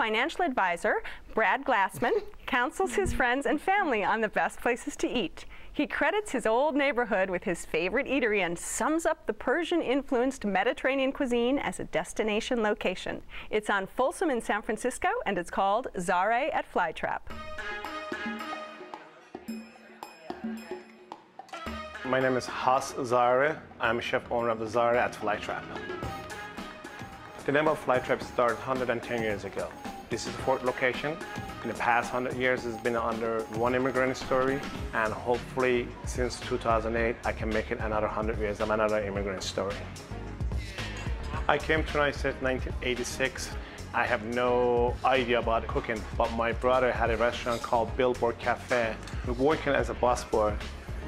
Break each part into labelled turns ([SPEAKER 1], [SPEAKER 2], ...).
[SPEAKER 1] financial advisor, Brad Glassman, counsels his friends and family on the best places to eat. He credits his old neighborhood with his favorite eatery and sums up the Persian-influenced Mediterranean cuisine as a destination location. It's on Folsom in San Francisco, and it's called Zaré at Flytrap.
[SPEAKER 2] My name is Zaré. I'm chef owner of the Zaré at Flytrap. The name of Flytrap started 110 years ago. This is the fourth location. In the past 100 years, it's been under one immigrant story, and hopefully since 2008, I can make it another 100 years of another immigrant story. I came to the United States in 1986. I have no idea about cooking, but my brother had a restaurant called Billboard Cafe. Working as a busboy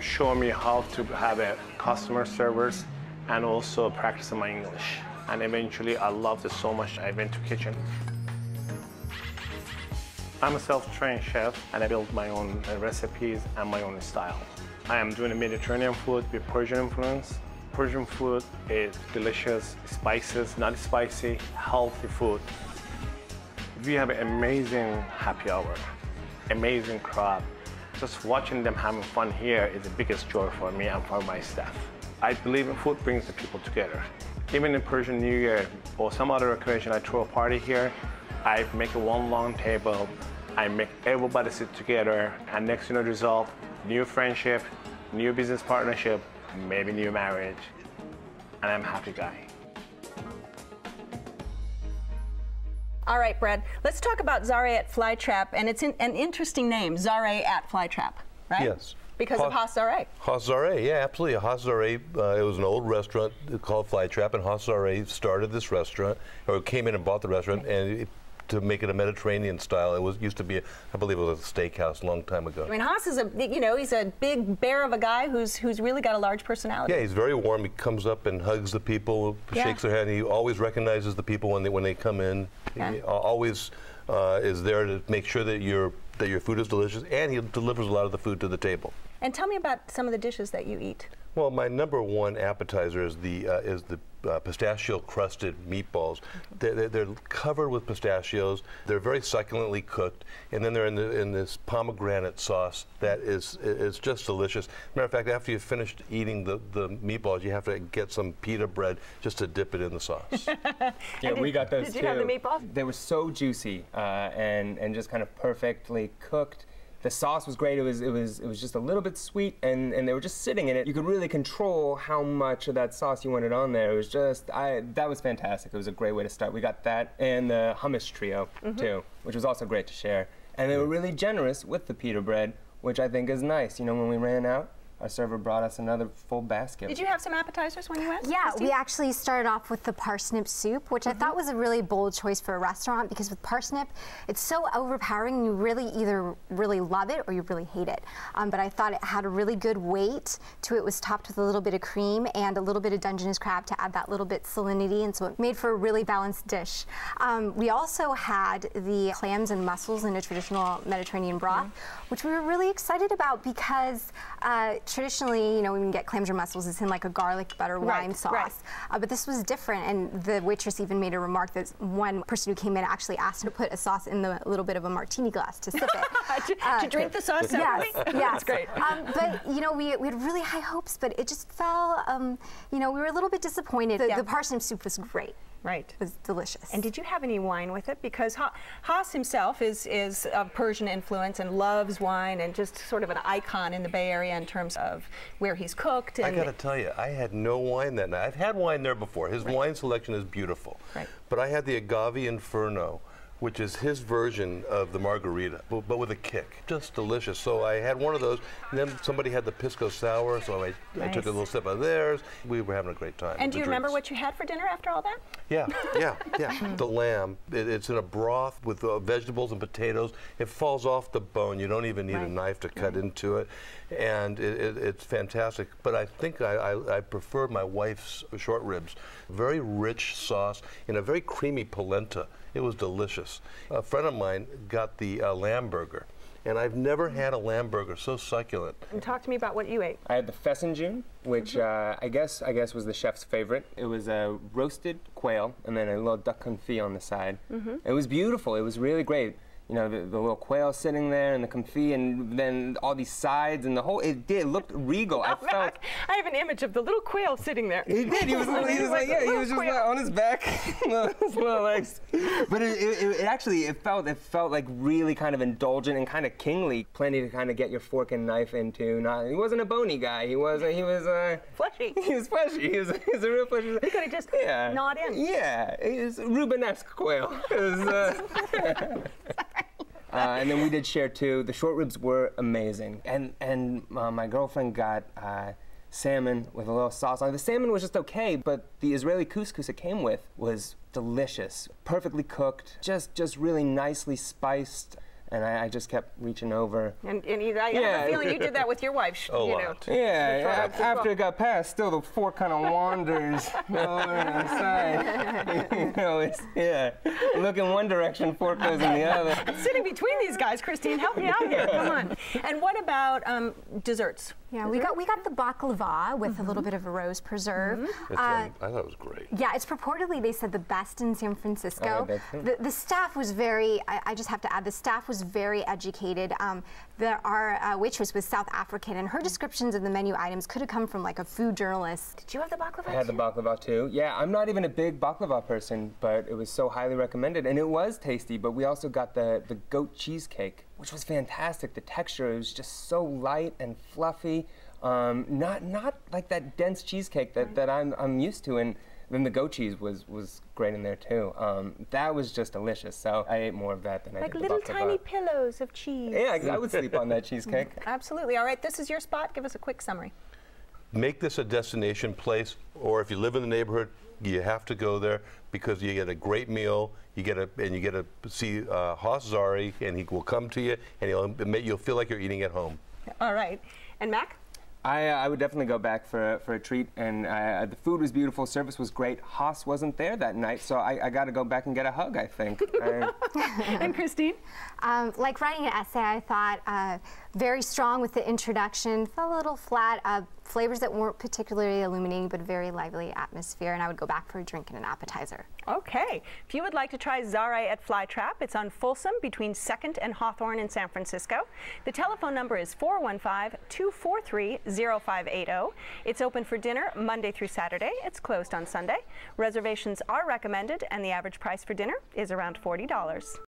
[SPEAKER 2] showed me how to have a customer service and also practicing my English. And eventually, I loved it so much, I went to kitchen. I'm a self-trained chef, and I build my own recipes and my own style. I am doing a Mediterranean food with Persian influence. Persian food is delicious, spices, not spicy, healthy food. We have an amazing happy hour, amazing crowd. Just watching them having fun here is the biggest joy for me and for my staff. I believe food brings the people together. Even in Persian New Year or some other occasion, I throw a party here. I make one long table. I make everybody sit together, and next result, new friendship, new business partnership, maybe new marriage, and I'm a happy guy.
[SPEAKER 1] All right, Brad, let's talk about Zaré at Flytrap, and it's an interesting name, Zaré at Flytrap, right?
[SPEAKER 3] Yes.
[SPEAKER 1] Because of Haas Zaré.
[SPEAKER 3] Haas Zaré, yeah, absolutely. Haas Zaré, it was an old restaurant called Flytrap, and Haas Zaré started this restaurant, or came in and bought the restaurant, and to make it a Mediterranean style. It used to be, I believe it was a steakhouse a long time ago.
[SPEAKER 1] I mean, Haas is he's a big bear of a guy who's really got a large personality.
[SPEAKER 3] Yeah, he's very warm. He comes up and hugs the people, shakes their hand. He always recognizes the people when they come in. Yeah. He always is there to make sure that your food is delicious, and he delivers a lot of the food to the table.
[SPEAKER 1] And tell me about some of the dishes that you eat.
[SPEAKER 3] Well, my #1 appetizer is the pistachio-crusted meatballs. They're covered with pistachios. They're very succulently cooked, and then they're in this pomegranate sauce that is just delicious. Matter of fact, after you've finished eating the meatballs, you have to get some pita bread just to dip it in the sauce.
[SPEAKER 4] Yeah, we got those too.
[SPEAKER 1] Did you have the meatballs?
[SPEAKER 4] They were so juicy and just kind of perfectly cooked. The sauce was great. It was just a little bit sweet, and they were just sitting in it. You could really control how much of that sauce you wanted on there. It was just that was fantastic. It was a great way to start. We got that and the hummus trio too, which was also great to share. And they were really generous with the pita bread, which I think is nice. You know, when we ran out, our server brought us another full basket.
[SPEAKER 1] Did you have some appetizers when you went?
[SPEAKER 5] Yeah, we actually started off with the parsnip soup, which I thought was a really bold choice for a restaurant, because with parsnip, it's so overpowering. You really either really love it or you really hate it. But I thought it had a really good weight to it. It was topped with a little bit of cream and a little bit of Dungeness crab to add that little bit salinity, and so it made for a really balanced dish. We also had the clams and mussels in a traditional Mediterranean broth, which we were really excited about because traditionally, when you get clams or mussels, it's in like a garlic butter lime sauce. But this was different, and the waitress even made a remark that one person who came in actually asked her to put a sauce in the little bit of a martini glass to sip it.
[SPEAKER 1] to drink the sauce?
[SPEAKER 5] Yes,
[SPEAKER 1] That's great.
[SPEAKER 5] But we had really high hopes, but it just fell. We were a little bit disappointed. The parsnip soup was great.
[SPEAKER 1] Right.
[SPEAKER 5] It was delicious.
[SPEAKER 1] And did you have any wine with it? Because Haas himself is of Persian influence and loves wine, and just sort of an icon in the Bay Area in terms of where he's cooked. And
[SPEAKER 3] I got to tell you, I had no wine that night. I've had wine there before. His wine selection is beautiful. Right. But I had the Agave Inferno, which is his version of the margarita, but with a kick. Just delicious. So I had one of those, and then somebody had the Pisco Sour, so I took a little sip of theirs. We were having a great time.
[SPEAKER 1] And do you remember what you had for dinner after all that?
[SPEAKER 3] Yeah. The lamb, it's in a broth with vegetables and potatoes. It falls off the bone. You don't even need a knife to cut into it. And it's fantastic. But I think I prefer my wife's short ribs. Very rich sauce in a very creamy polenta. It was delicious. A friend of mine got the lamb burger, and I've never had a lamb burger so succulent.
[SPEAKER 1] And talk to me about what you ate.
[SPEAKER 4] I had the pheasant, which I guess was the chef's favorite. It was a roasted quail and then a little duck confit on the side. It was beautiful. It was really great. You know, the little quail sitting there and the confit and then all these sides and the whole, it looked regal. I felt.
[SPEAKER 1] I have an image of the little quail sitting there.
[SPEAKER 4] He did. He was just like on his back, his little legs. But it felt like really kind of indulgent and kind of kingly. Plenty to kind of get your fork and knife into. He wasn't a bony guy. He was
[SPEAKER 1] fleshy.
[SPEAKER 4] He was fleshy. He was a real fleshy.
[SPEAKER 1] He could have just gnawed in.
[SPEAKER 4] Yeah, it was Rubenesque quail. It was, and then we did share too. The short ribs were amazing, and my girlfriend got salmon with a little sauce on it. The salmon was just okay, but the Israeli couscous it came with was delicious, perfectly cooked, just really nicely spiced. And I just kept reaching over.
[SPEAKER 1] And I have a feeling you did that with your wife.
[SPEAKER 4] Yeah, after it got passed, still the fork kind of wanders over to the side. You know, looking one direction, fork goes in the other.
[SPEAKER 1] I'm sitting between these guys, Christine. Help me out here. Come on. And what about desserts?
[SPEAKER 5] Yeah, we got the baklava with a little bit of a rose preserve.
[SPEAKER 3] I thought it was great.
[SPEAKER 5] Yeah, it's purportedly, they said, the best in San Francisco. The staff was very, I just have to add, the staff was very educated. Our waitress was South African, and her descriptions of the menu items could have come from like a food journalist.
[SPEAKER 1] Did you have the baklava?
[SPEAKER 4] I had the baklava too. Yeah, I'm not even a big baklava person, but it was so highly recommended, and it was tasty. But we also got the goat cheesecake, which was fantastic. The texture, it was just so light and fluffy, not like that dense cheesecake that I'm used to. And then the goat cheese was great in there too. That was just delicious. So I ate more of that than I did the
[SPEAKER 1] little
[SPEAKER 4] baklava.
[SPEAKER 1] tiny pillows of cheese.
[SPEAKER 4] Yeah, I would sleep on that cheesecake.
[SPEAKER 1] Absolutely. All right, this is your spot. Give us a quick summary.
[SPEAKER 3] Make this a destination place, or if you live in the neighborhood, you have to go there because you get a great meal. You get to see Hoss Zaré, and he will come to you, and you'll feel like you're eating at home.
[SPEAKER 1] All right, and Mac?
[SPEAKER 4] I would definitely go back for a treat, and the food was beautiful, service was great. Haas wasn't there that night, so I got to go back and get a hug, I think.
[SPEAKER 1] And Christine?
[SPEAKER 5] Like writing an essay, I thought very strong with the introduction, felt a little flat, flavors that weren't particularly illuminating, but very lively atmosphere, and I would go back for a drink and an appetizer.
[SPEAKER 1] Okay. If you would like to try Zaré at Flytrap, it's on Folsom between 2nd and Hawthorne in San Francisco. The telephone number is 415-243-0580. It's open for dinner Monday through Saturday. It's closed on Sunday. Reservations are recommended, and the average price for dinner is around $40.